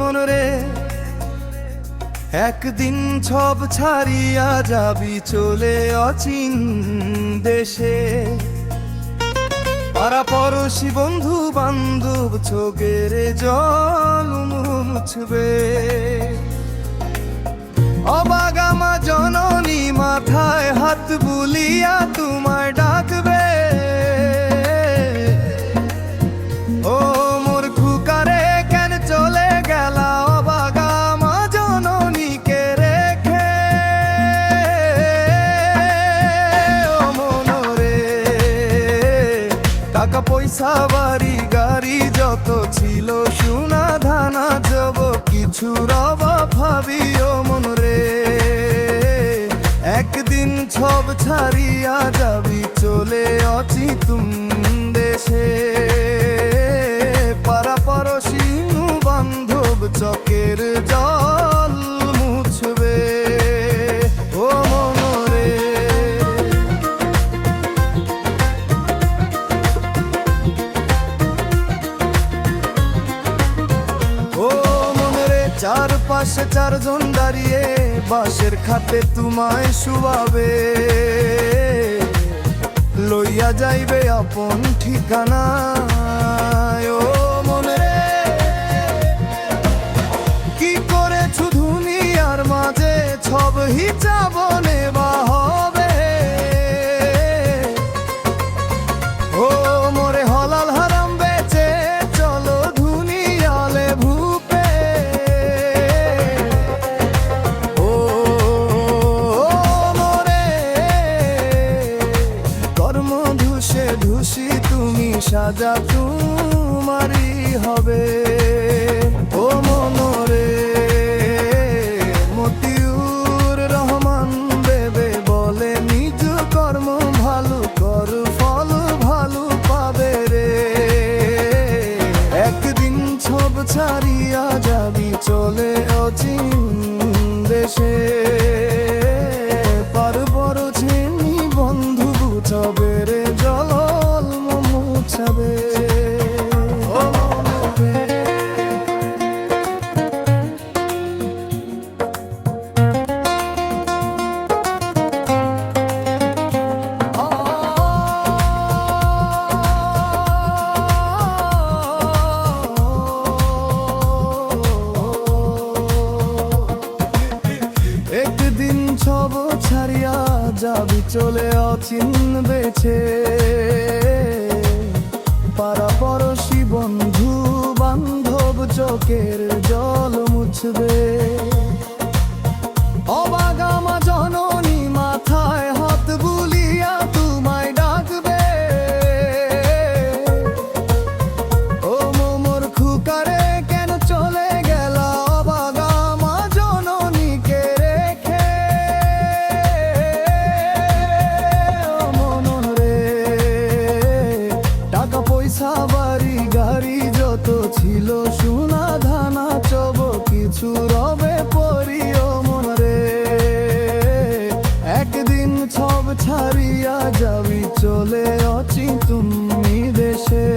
মন রে একদিন সব ছাড়িয়া যাবি চলে অচিন দেশে। পাড়া পড়শি বন্ধু বান্ধব চোখের জল মুছবে। অবাগা মা জননী মাথায় হাত বুলিয়া তোমায় ডাকবে। ও মোর খুকারে কেন চলে গেলা অবাগা মা জননীকে রেখে। ও মনরে টাকা পয়সা বাড়ি গাড়ি যত ছিল সোনা ধানা যাব কিছুর অভাব ভাবি। ও মনরে একদিন সব ছাড়িয়া যাবি চলে অচিতুম দেশে। পাড়া পড়শি বান্ধব চকের জল মুছবে। ও মনরে চারপাশে চারজন দাঁড়িয়ে বাঁশের খাটে তোমায় শুয়াবে। লইয়া যাইবে আপন ঠিকানা। ও মনে কি করেছু দুনিয়ার মাঝে সব হিসাব নেবা হবে। ও মোরে হলাল হারাম বেচে চলো দুনিয়ালে ভূপে। ধুসি তুমি সাজা তোমারই হবে। ও মনরে মতিউর রহমান দেবে বলে নিজ কর্ম ভালো কর ফল ভালো পাবে রে। একদিন সব ছাড়িয়া যাবি চলে অচিন দেশে। পার বড় চিনি বন্ধু বুঝাবে রে জল মুছাবে। একদিন সব ছাড়িয়া যাবি চলে অচিন বেছে। পাড়া পড়শি বন্ধু বান্ধব চোখের জল মুছবে। অবাগা মা জননী মাথায় হাত বুলিয়া তোমায় ডাকবে। ও মোর খুকারে কেন চলে গেলা অবাগা মা জননীকে রেখে। ও মনরে টাকা পয়সা বাড়ি গাড়ি যত ছিল সোনা ধানা চব কিছু রবে পরি। ও মনরে একদিন সব ছাড়িয়া যাবি চলে অচি তুমি দেশে।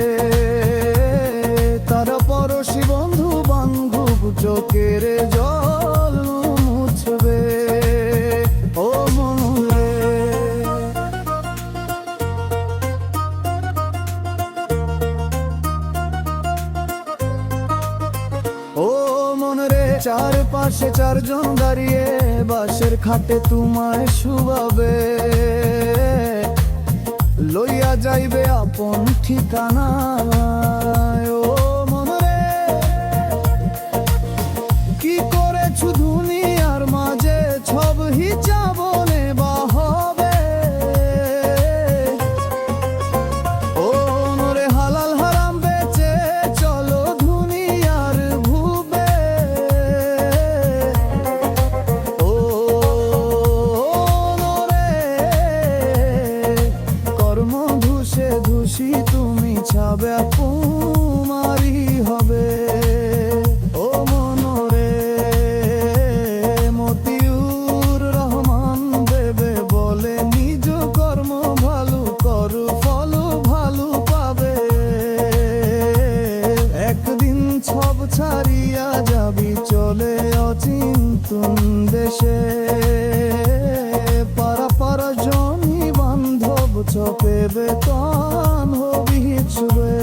তার পড়শি বন্ধু বান্ধব চোখের জল মুছবে। ও মনরে ও মনরে চারপাশে চারজন দাঁড়িয়ে বাঁশের খাটে তোমায় শুয়াবে। লইয়া যাইবে আপন ঠিকানা। ও মনরে কি করেছু দুনিয়ার মাঝে সব হিসাব নেবা হবে। ও মনরে হালাল হারাম বেচে চলো দুনিয়ার ভূপে। ও মনরে কর্ম ধুসে ধুসি তুমি ছাবে আপন চপে বেতন হবি ছুবে